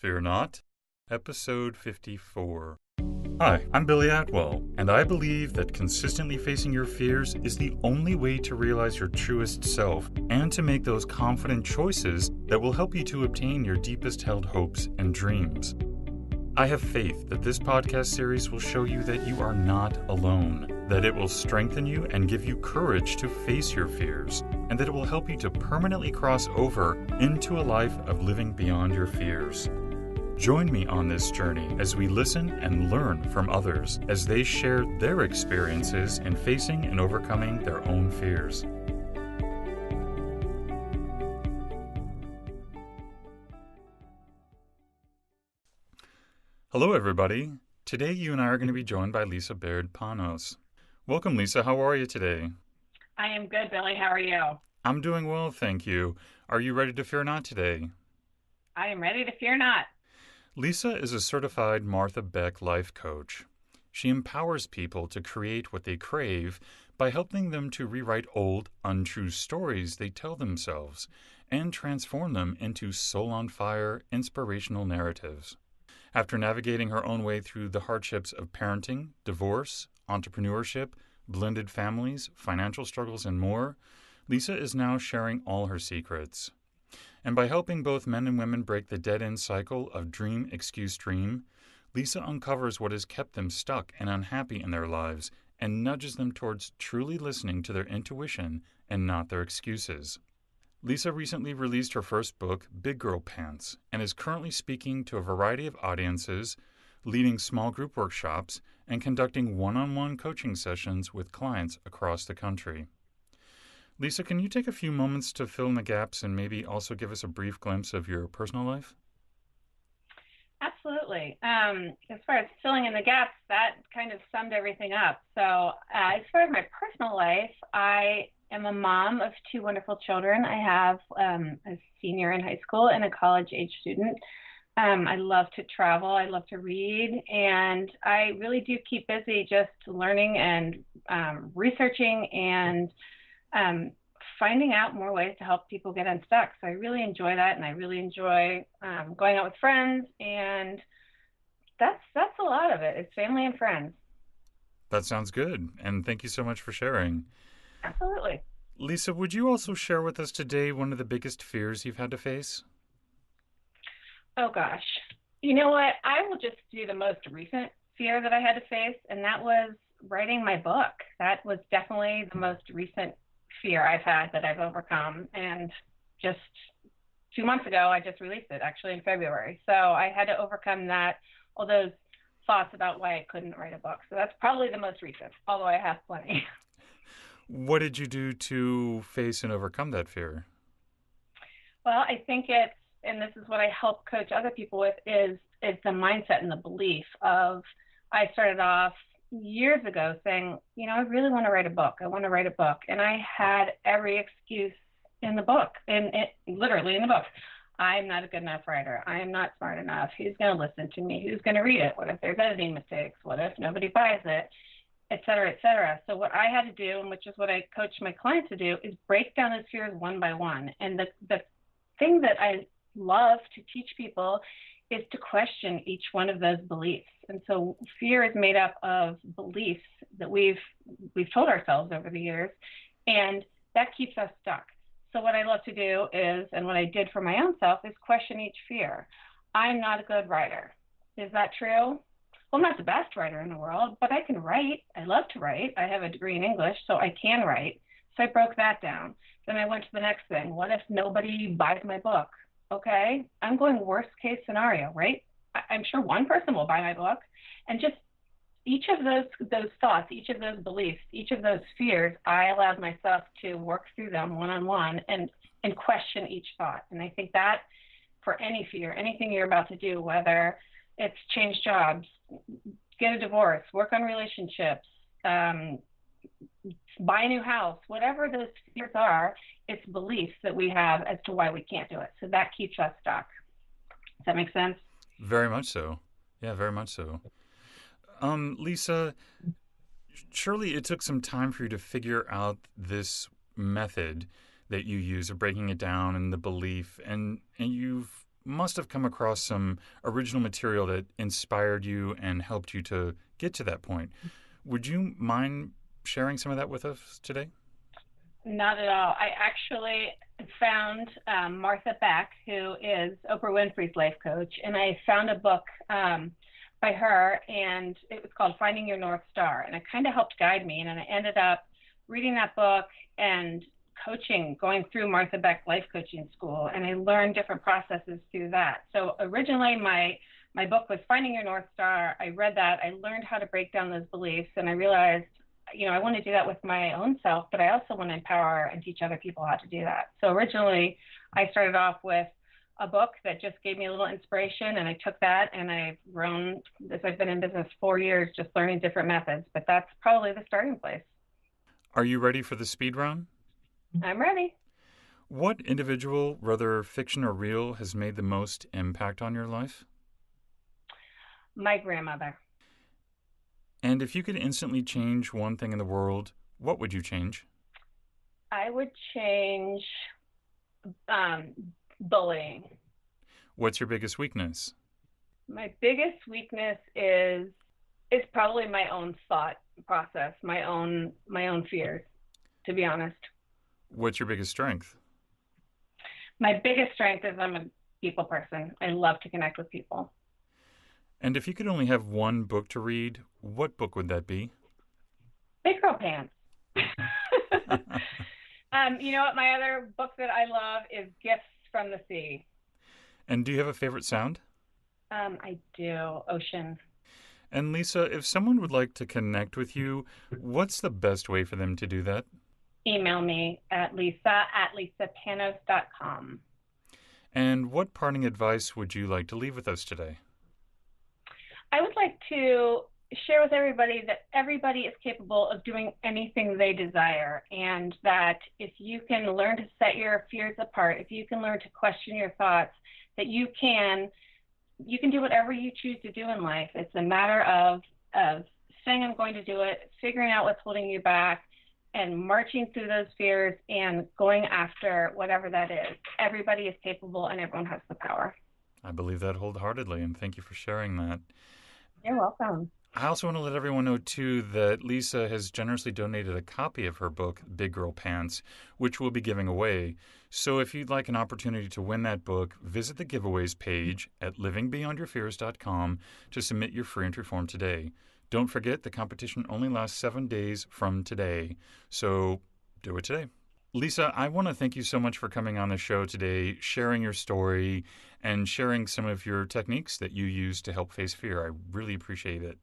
Fear Not, Episode 54. Hi, I'm Billy Atwell, and I believe that consistently facing your fears is the only way to realize your truest self and to make those confident choices that will help you to obtain your deepest held hopes and dreams. I have faith that this podcast series will show you that you are not alone, that it will strengthen you and give you courage to face your fears, and that it will help you to permanently cross over into a life of living beyond your fears. Join me on this journey as we listen and learn from others as they share their experiences in facing and overcoming their own fears. Hello, everybody. Today, you and I are going to be joined by Lisa Baird Panos. Welcome, Lisa. How are you today? I am good, Billy. How are you? I'm doing well, thank you. Are you ready to fear not today? I am ready to fear not. Lisa is a certified Martha Beck life coach. She empowers people to create what they crave by helping them to rewrite old, untrue stories they tell themselves and transform them into soul-on-fire, inspirational narratives. After navigating her own way through the hardships of parenting, divorce, entrepreneurship, blended families, financial struggles, and more, Lisa is now sharing all her secrets. And by helping both men and women break the dead-end cycle of dream, excuse, dream, Lisa uncovers what has kept them stuck and unhappy in their lives and nudges them towards truly listening to their intuition and not their excuses. Lisa recently released her first book, Big Girl Pants, and is currently speaking to a variety of audiences, leading small group workshops, and conducting one-on-one coaching sessions with clients across the country. Lisa, can you take a few moments to fill in the gaps and maybe also give us a brief glimpse of your personal life? Absolutely. As far as filling in the gaps, that kind of summed everything up. So as far as my personal life, I am a mom of two wonderful children. I have a senior in high school and a college-age student. I love to travel. I love to read. And I really do keep busy just learning and researching and finding out more ways to help people get unstuck. So I really enjoy that, and I really enjoy going out with friends, and that's a lot of it. It's family and friends. That sounds good, and thank you so much for sharing. Absolutely. Lisa, would you also share with us today one of the biggest fears you've had to face? Oh gosh. You know what? I will just do the most recent fear that I had to face, and that was writing my book. That was definitely the most recent fear I've had that I've overcome. And just 2 months ago, I just released it, actually in February. So I had to overcome that, all those thoughts about why I couldn't write a book. So that's probably the most recent, although I have plenty. What did you do to face and overcome that fear? Well, I think it's, and this is what I help coach other people with, is the mindset and the belief of, I started off years ago saying, I really want to write a book. I want to write a book. And I had every excuse in the book, and literally in the book. I'm not a good enough writer. I am not smart enough. Who's going to listen to me? Who's going to read it? What if there's editing mistakes? What if nobody buys it? Et cetera, et cetera. So what I had to do, and which is what I coach my clients to do, is break down those fears one by one. And the thing that I love to teach people is to question each one of those beliefs. And so fear is made up of beliefs that we've told ourselves over the years, and that keeps us stuck. So what I love to do is, and what I did for my own self, is question each fear. I'm not a good writer. Is that true? Well, I'm not the best writer in the world, but I can write. I love to write. I have a degree in English, so I can write. So I broke that down. Then I went to the next thing. What if nobody buys my book? Okay, I'm going worst case scenario, right? I'm sure one person will buy my book. And just each of those thoughts, each of those beliefs, each of those fears, I allowed myself to work through them one-on-one and question each thought. And I think that for any fear, anything you're about to do, whether it's change jobs, get a divorce, work on relationships, buy a new house, whatever those fears are, it's beliefs that we have as to why we can't do it. So that keeps us stuck. Does that make sense? Very much so. Yeah, very much so. Lisa, surely it took some time for you to figure out this method that you use of breaking it down and the belief, and you've must have come across some original material that inspired you and helped you to get to that point. Would you mind sharing some of that with us today? Not at all. I actually found Martha Beck, who is Oprah Winfrey's life coach, and I found a book by her, and it was called Finding Your North Star, and it kind of helped guide me. And then I ended up reading that book and coaching, going through Martha Beck life coaching school, and I learned different processes through that. So originally my book was Finding Your North Star. I read that, I learned how to break down those beliefs, and I realized, I want to do that with my own self, but I also want to empower and teach other people how to do that. So originally I started off with a book that just gave me a little inspiration, and I took that and I've grown this. I've been in business 4 years just learning different methods, but that's probably the starting place. Are you ready for the speed round? I'm ready. What individual, whether fiction or real, has made the most impact on your life? My grandmother. And if you could instantly change one thing in the world, what would you change? I would change bullying. What's your biggest weakness? My biggest weakness is probably my own thought process, my own fears, to be honest. What's your biggest strength? My biggest strength is I'm a people person. I love to connect with people. And if you could only have one book to read, what book would that be? Big Girl Pants. You know what? My other book that I love is Gifts from the Sea. And do you have a favorite sound? I do. Ocean. And Lisa, if someone would like to connect with you, what's the best way for them to do that? Email me at lisa@lisapanos.com. And what parting advice would you like to leave with us today? I would like to share with everybody that everybody is capable of doing anything they desire, and that if you can learn to set your fears apart, if you can learn to question your thoughts, that you can do whatever you choose to do in life. It's a matter of saying I'm going to do it, figuring out what's holding you back, and marching through those fears and going after whatever that is. Everybody is capable and everyone has the power. I believe that wholeheartedly, and thank you for sharing that. You're welcome. I also want to let everyone know, too, that Lisa has generously donated a copy of her book, Big Girl Pants, which we'll be giving away. So if you'd like an opportunity to win that book, visit the giveaways page at livingbeyondyourfears.com to submit your free entry form today. Don't forget, the competition only lasts 7 days from today, so do it today. Lisa, I want to thank you so much for coming on the show today, sharing your story, and sharing some of your techniques that you use to help face fear. I really appreciate it.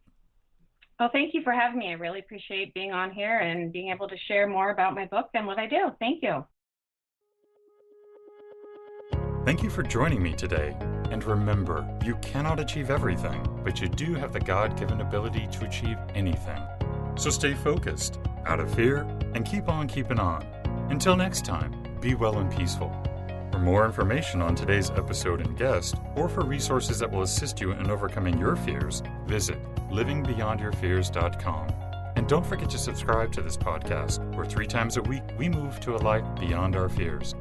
Well, thank you for having me. I really appreciate being on here and being able to share more about my book and what I do. Thank you. Thank you for joining me today. And remember, you cannot achieve everything, but you do have the God-given ability to achieve anything. So stay focused, out of fear, and keep on keeping on. Until next time, be well and peaceful. For more information on today's episode and guest, or for resources that will assist you in overcoming your fears, visit livingbeyondyourfears.com. And don't forget to subscribe to this podcast, where 3 times a week we move to a life beyond our fears.